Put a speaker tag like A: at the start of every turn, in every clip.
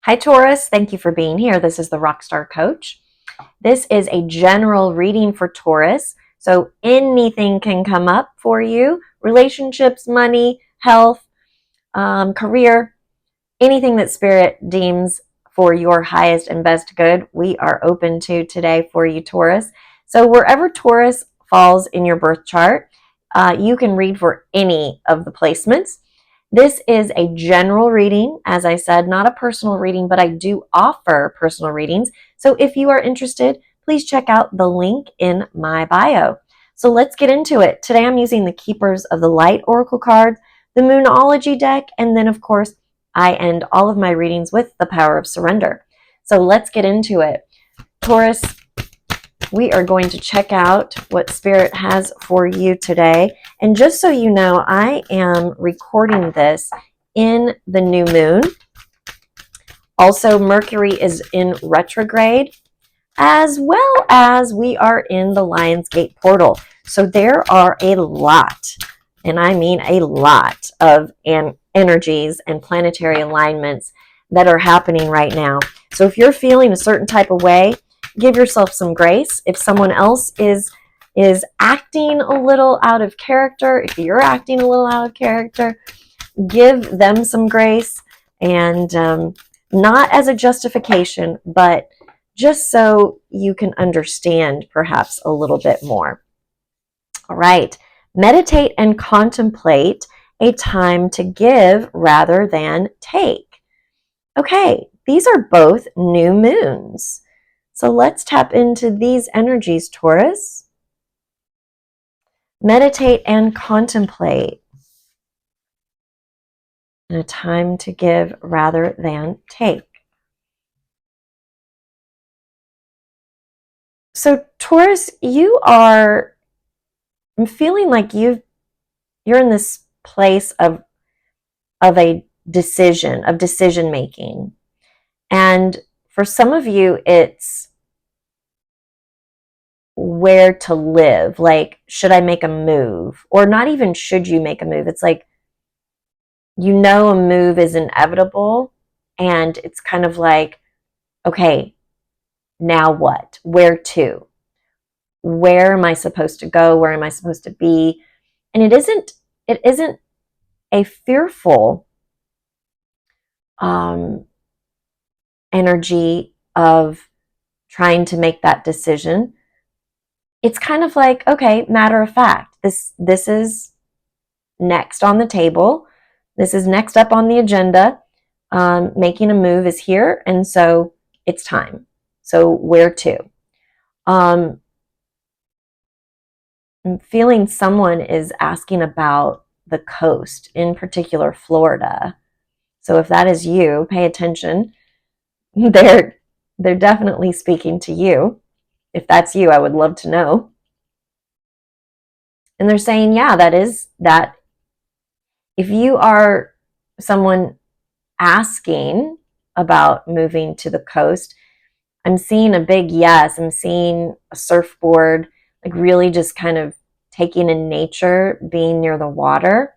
A: Hi, Taurus. Thank you for being here. This is the Rockstar Coach. This is a general reading for Taurus, so anything can come up for you. Relationships, money, health, career, anything that Spirit deems for your highest and best good, we are open to today for you, Taurus. So wherever Taurus falls in your birth chart, you can read for any of the placements. This is a general reading, as I said, not a personal reading, but I do offer personal readings. So if you are interested, please check out the link in my bio. So let's get into it. Today I'm using the Keepers of the Light Oracle cards, the Moonology deck, and then of course I end all of my readings with the Power of Surrender. So let's get into it. Taurus, we are going to check out what Spirit has for you today. And just so you know, I am recording this in the new moon. Also, Mercury is in retrograde, as well as we are in the Lionsgate portal. So there are a lot, and I mean a lot, of energies and planetary alignments that are happening right now. So if you're feeling a certain type of way, give yourself some grace. If someone else is acting a little out of character, if you're acting a little out of character, give them some grace, and not as a justification, but just so you can understand perhaps a little bit more. All right. Meditate and contemplate, a time to give rather than take. Okay, these are both new moons. So let's tap into these energies, Taurus. Meditate and contemplate, a time to give rather than take. So Taurus, I'm feeling like you're in this place of a decision making. And for some of you, it's where to live. Like, should I make a move? Or not even should you make a move. It's like, you know, a move is inevitable, and it's kind of like, okay, now what? Where to? Where am I supposed to go? Where am I supposed to be? And it isn't a fearful energy of trying to make that decision. It's kind of like, okay, matter of fact, this is next on the table. This is next up on the agenda. Making a move is here, and so it's time. So where to? I'm feeling someone is asking about the coast, in particular Florida. So if that is you, pay attention. They're definitely speaking to you. If that's you, I would love to know. And they're saying, yeah, that. If you are someone asking about moving to the coast, I'm seeing a big yes. I'm seeing a surfboard, like really just kind of taking in nature, being near the water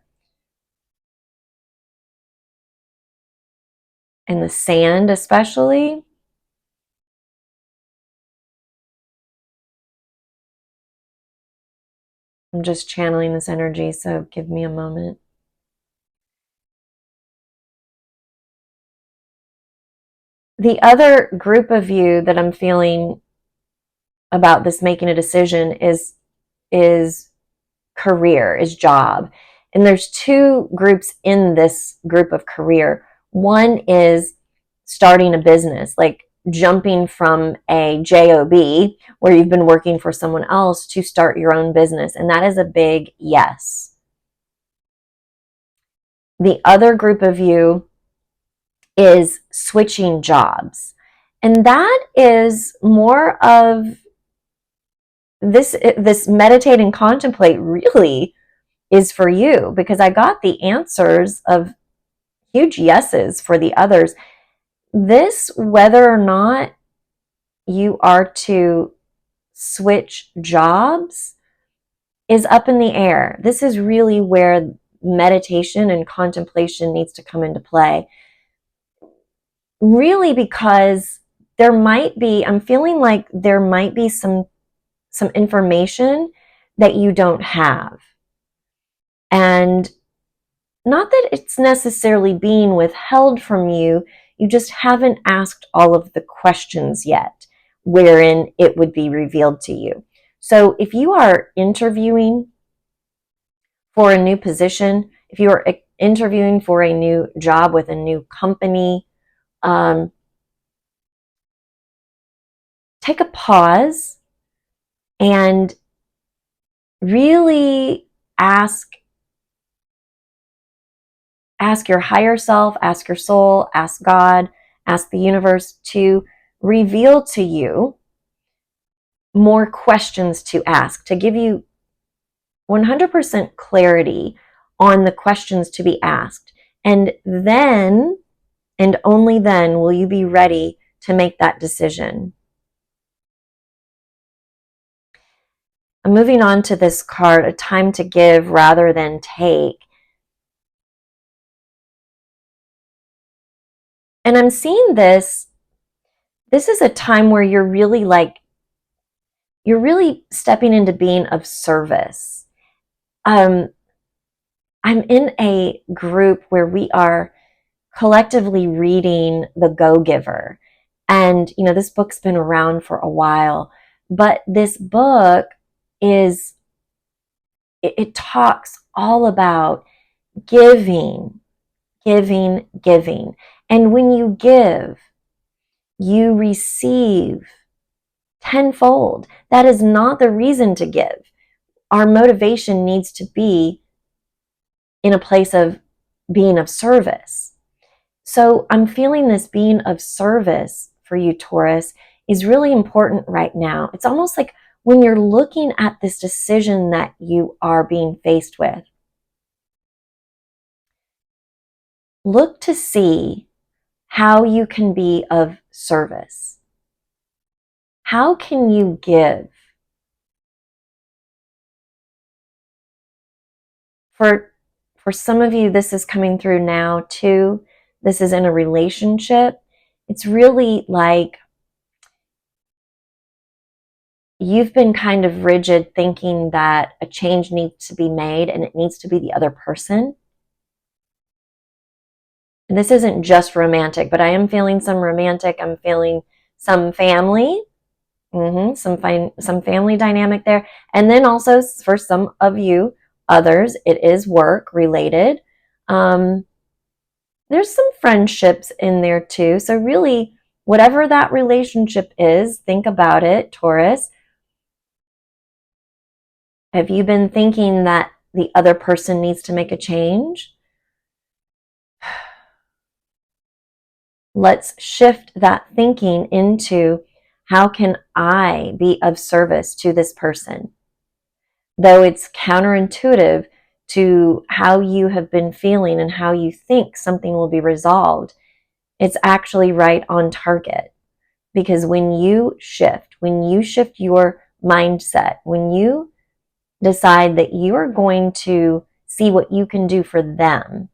A: and the sand especially. I'm just channeling this energy, so give me a moment. The other group of you that I'm feeling about this making a decision is career, is job. And there's two groups in this group of career. One is starting a business, like jumping from a job where you've been working for someone else to start your own business. And that is a big yes. The other group of you is switching jobs. And that is more of this meditate and contemplate really is for you, because I got the answers of huge yeses for the others. This, whether or not you are to switch jobs, is up in the air. This is really where meditation and contemplation needs to come into play. really because I'm feeling like there might be some information that you don't have. And not that it's necessarily being withheld from you, you just haven't asked all of the questions yet, wherein it would be revealed to you. So if you are interviewing for a new position, if you are interviewing for a new job with a new company, take a pause and really ask your higher self, ask your soul, ask God, ask the universe to reveal to you more questions to ask, to give you 100% clarity on the questions to be asked. And then, and only then, will you be ready to make that decision. I'm moving on to this card, a time to give rather than take. And I'm seeing this is a time where you're really stepping into being of service. I'm in a group where we are collectively reading The Go-Giver. And, this book's been around for a while, but this book it talks all about giving. And when you give, you receive tenfold. That is not the reason to give. Our motivation needs to be in a place of being of service. So I'm feeling this being of service for you, Taurus, is really important right now. It's almost like when you're looking at this decision that you are being faced with, look to see how you can be of service. How can you give? For some of you, this is coming through now too. This is in a relationship. It's really like you've been kind of rigid thinking that a change needs to be made and it needs to be the other person. And this isn't just romantic, but I am feeling some romantic. I'm feeling some family, some family dynamic there. And then also for some of you others, it is work related. There's some friendships in there too. So really, whatever that relationship is, think about it, Taurus. Have you been thinking that the other person needs to make a change? Let's shift that thinking into, how can I be of service to this person? Though it's counterintuitive to how you have been feeling and how you think something will be resolved, it's actually right on target. Because when you shift your mindset, when you decide that you are going to see what you can do for them,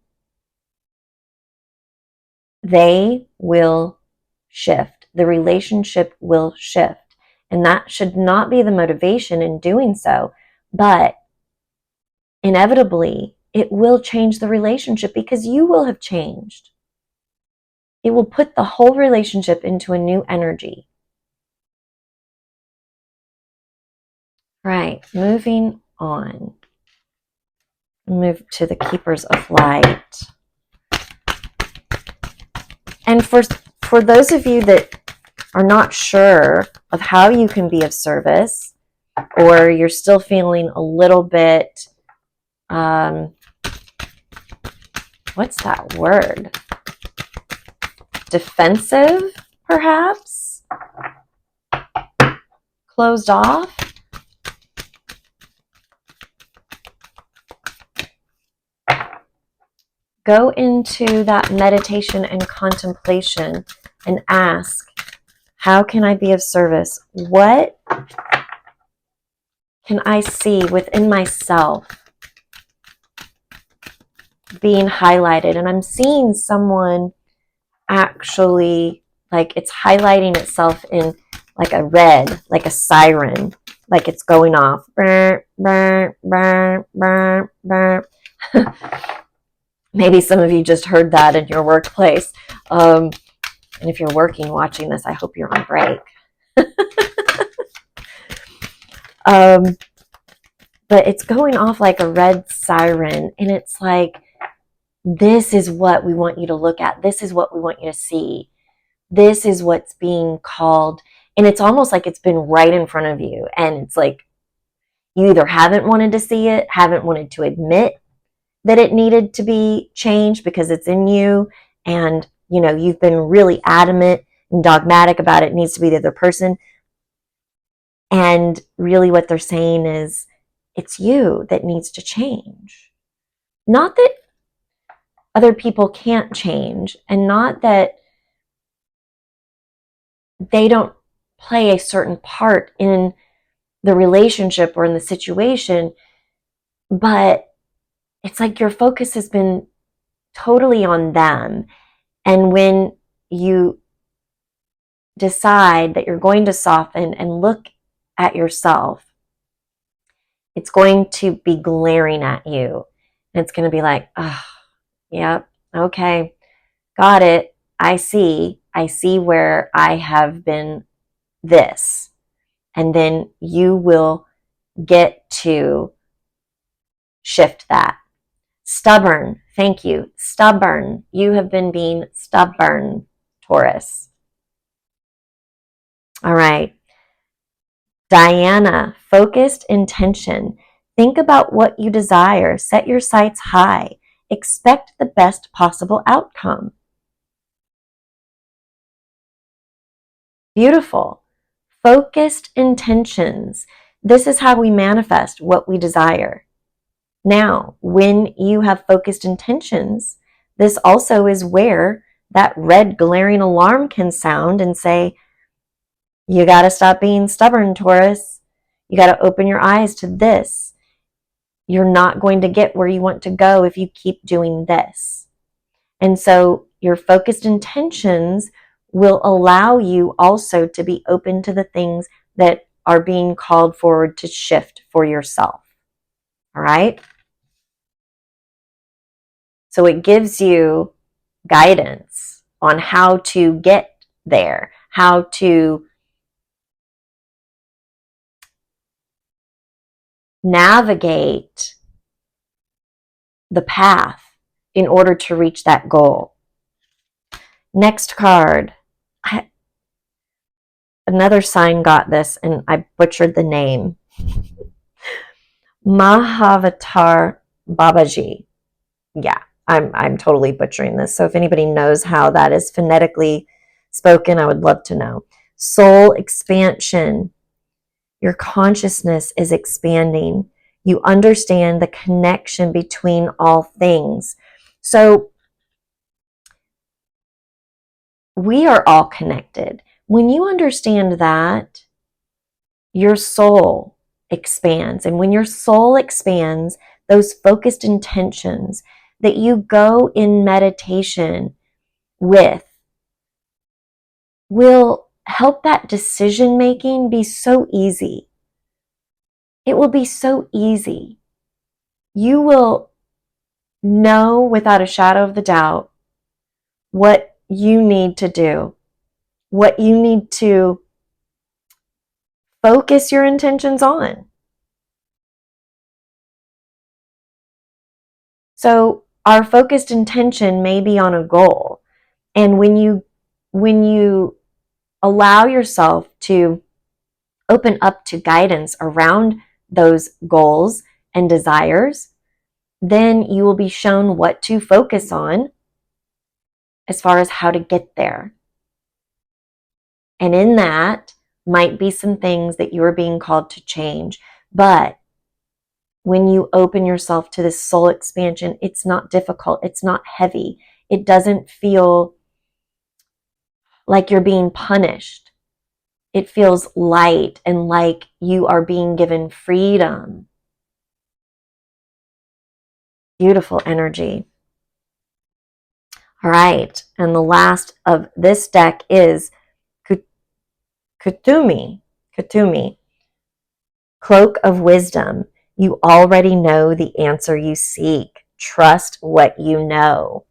A: they will shift. The relationship will shift. And that should not be the motivation in doing so. But inevitably, it will change the relationship because you will have changed. It will put the whole relationship into a new energy. Right, moving on. Move to the Keepers of Light. And for those of you that are not sure of how you can be of service, or you're still feeling a little bit, what's that word? Defensive, perhaps? Closed off? Go into that meditation and contemplation and ask, how can I be of service? What can I see within myself being highlighted? And I'm seeing someone actually, like it's highlighting itself in like a red, like a siren, like it's going off. Maybe some of you just heard that in your workplace. And if you're working watching this, I hope you're on break. But it's going off like a red siren, and it's like, this is what we want you to look at. This is what we want you to see. This is what's being called. And it's almost like it's been right in front of you. And it's like, you either haven't wanted to see it, haven't wanted to admit that it needed to be changed because it's in you. And, you know, you've been really adamant and dogmatic about it needs to be the other person. And really what they're saying is, it's you that needs to change. Not that other people can't change, and not that they don't play a certain part in the relationship or in the situation, but it's like your focus has been totally on them. And when you decide that you're going to soften and look at yourself, it's going to be glaring at you. And it's going to be like, oh, yep, okay, got it. I see where I have been this. And then you will get to shift that. Stubborn. Thank you. Stubborn. You have been being stubborn, Taurus. All right. Diana, focused intention. Think about what you desire. Set your sights high. Expect the best possible outcome. Beautiful. Focused intentions. This is how we manifest what we desire. Now, when you have focused intentions, this also is where that red glaring alarm can sound and say, you got to stop being stubborn, Taurus. You got to open your eyes to this. You're not going to get where you want to go if you keep doing this. And so your focused intentions will allow you also to be open to the things that are being called forward to shift for yourself. All right? So it gives you guidance on how to get there, how to navigate the path in order to reach that goal. Next card. Another sign got this, and I butchered the name. Mahavatar Babaji. Yeah, I'm totally butchering this. So if anybody knows how that is phonetically spoken, I would love to know. Soul expansion. Your consciousness is expanding. You understand the connection between all things. So we are all connected. When you understand that, your soul expands. And when your soul expands, those focused intentions that you go in meditation with will help that decision making be so easy. It will be so easy. You will know without a shadow of the doubt what you need to do, what you need to focus your intentions on. So our focused intention may be on a goal. And when you allow yourself to open up to guidance around those goals and desires, then you will be shown what to focus on as far as how to get there. And in that might be some things that you are being called to change. But when you open yourself to this soul expansion, it's not difficult. It's not heavy. It doesn't feel like you're being punished. It feels light and like you are being given freedom. Beautiful energy. All right. And the last of this deck is Kutumi. Kutumi. Cloak of wisdom. You already know the answer you seek. Trust what you know.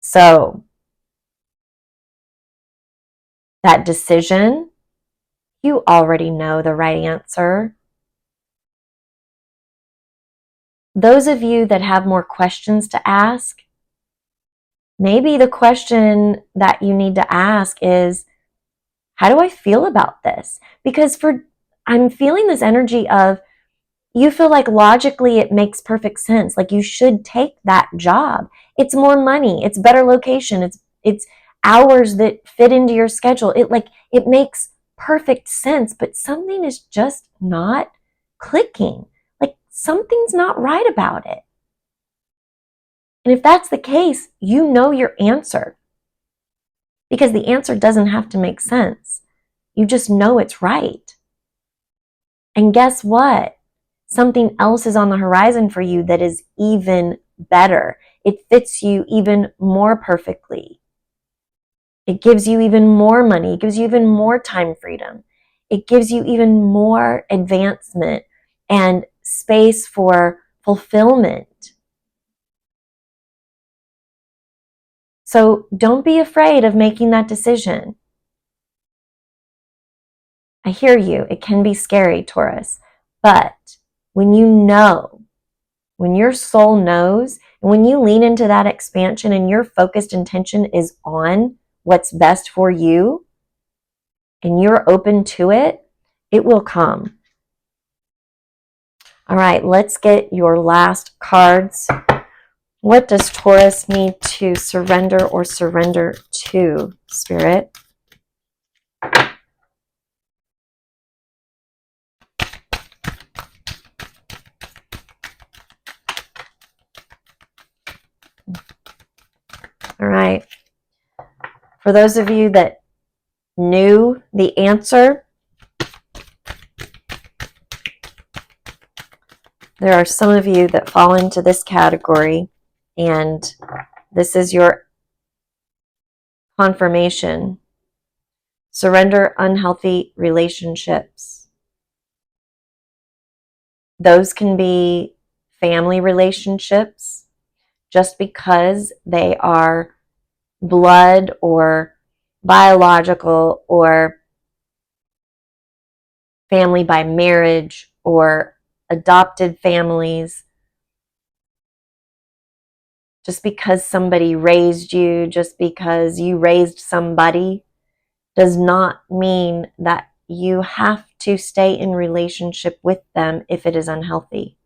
A: So, that decision, you already know the right answer. Those of you that have more questions to ask, maybe the question that you need to ask is, how do I feel about this? Because I'm feeling this energy of, you feel like logically it makes perfect sense. Like you should take that job. It's more money. It's better location. It's hours that fit into your schedule. It makes perfect sense, but something is just not clicking. Like something's not right about it. And if that's the case, you know your answer. Because the answer doesn't have to make sense. You just know it's right. And guess what? Something else is on the horizon for you that is even better. It fits you even more perfectly. It gives you even more money. It gives you even more time freedom. It gives you even more advancement and space for fulfillment. So don't be afraid of making that decision. I hear you. It can be scary, Taurus. But when you know, when your soul knows, and when you lean into that expansion and your focused intention is on what's best for you, and you're open to it, it will come. All right, let's get your last cards. What does Taurus need to surrender or surrender to, Spirit? All right. For those of you that knew the answer, there are some of you that fall into this category, and this is your confirmation. Surrender unhealthy relationships. Those can be family relationships, just because they are blood or biological or family by marriage or adopted families. Just because somebody raised you, just because you raised somebody, does not mean that you have to stay in relationship with them if it is unhealthy.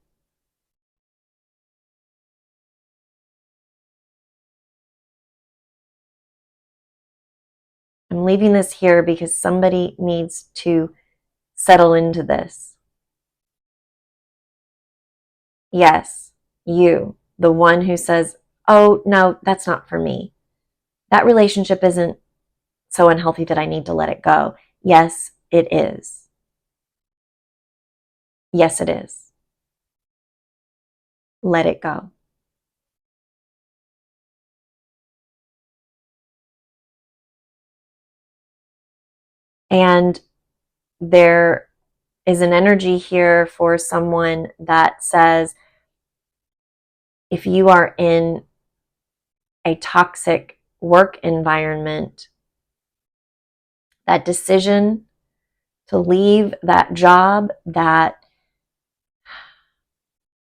A: I'm leaving this here because somebody needs to settle into this. Yes, you, the one who says, oh, no, that's not for me. That relationship isn't so unhealthy that I need to let it go. Yes, it is. Yes, it is. Let it go. And there is an energy here for someone that says, if you are in a toxic work environment, that decision to leave that job that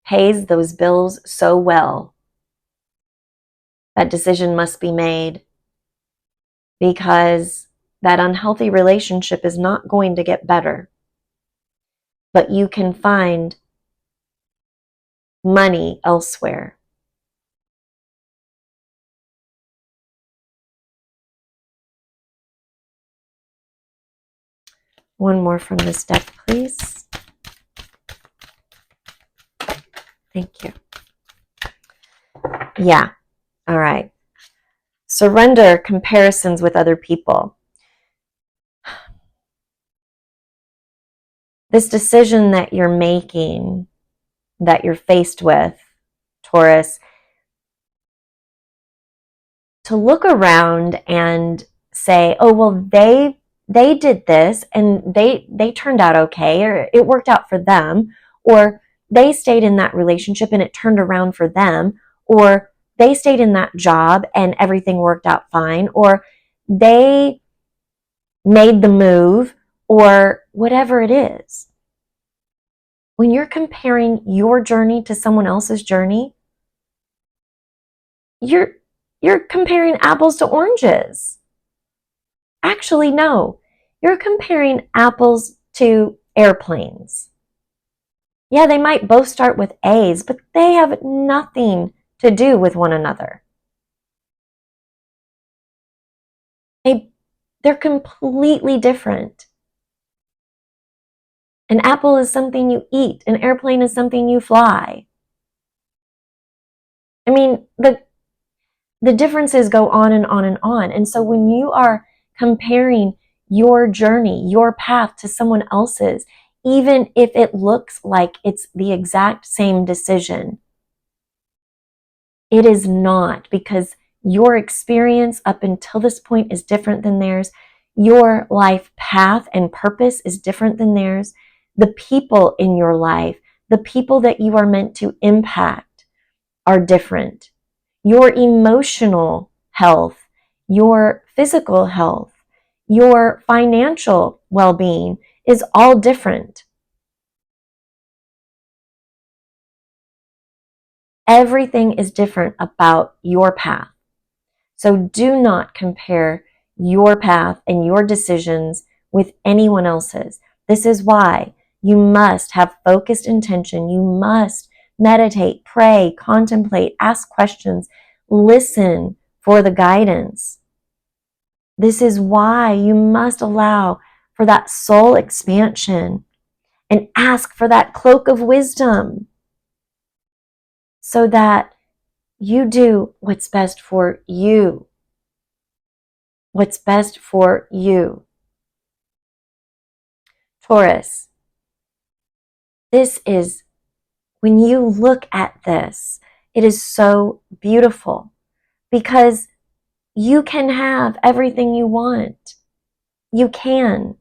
A: pays those bills so well, that decision must be made, because that unhealthy relationship is not going to get better. But you can find money elsewhere. One more from this deck, please. Thank you. Yeah. All right. Surrender comparisons with other people. This decision that you're making, that you're faced with, Taurus, to look around and say, oh, well, they did this and they turned out okay, or it worked out for them, or they stayed in that relationship and it turned around for them, or they stayed in that job and everything worked out fine, or they made the move, or whatever it is. When you're comparing your journey to someone else's journey, you're comparing apples to oranges. Actually, no. You're comparing apples to airplanes. Yeah, they might both start with A's, but they have nothing to do with one another. They're completely different. An apple is something you eat. An airplane is something you fly. I mean, the differences go on and on and on. And so when you are comparing your journey, your path to someone else's, even if it looks like it's the exact same decision, it is not, because your experience up until this point is different than theirs. Your life path and purpose is different than theirs. The people in your life, the people that you are meant to impact, are different. Your emotional health, your physical health, your financial well-being is all different. Everything is different about your path. So do not compare your path and your decisions with anyone else's. This is why you must have focused intention. You must meditate, pray, contemplate, ask questions, listen for the guidance. This is why you must allow for that soul expansion and ask for that cloak of wisdom so that you do what's best for you. What's best for you. Taurus, this is, when you look at this, it is so beautiful because you can have everything you want. You can.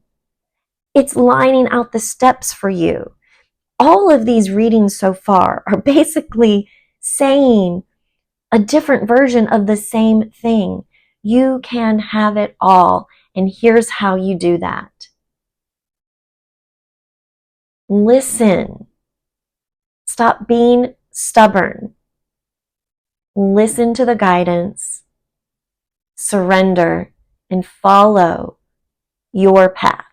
A: It's lining out the steps for you. All of these readings so far are basically saying a different version of the same thing. You can have it all, and here's how you do that. Listen. Stop being stubborn. Listen to the guidance, surrender, and follow your path.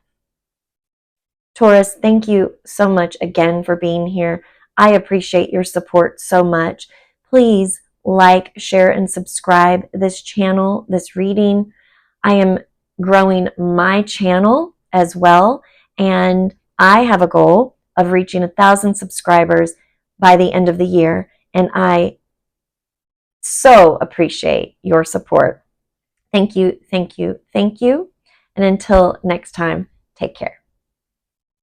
A: Taurus, thank you so much again for being here. I appreciate your support so much. Please like, share, and subscribe this channel, this reading. I am growing my channel as well, and I have a goal of reaching 1,000 subscribers by the end of the year, and I so appreciate your support. Thank you, thank you, thank you. And until next time, take care.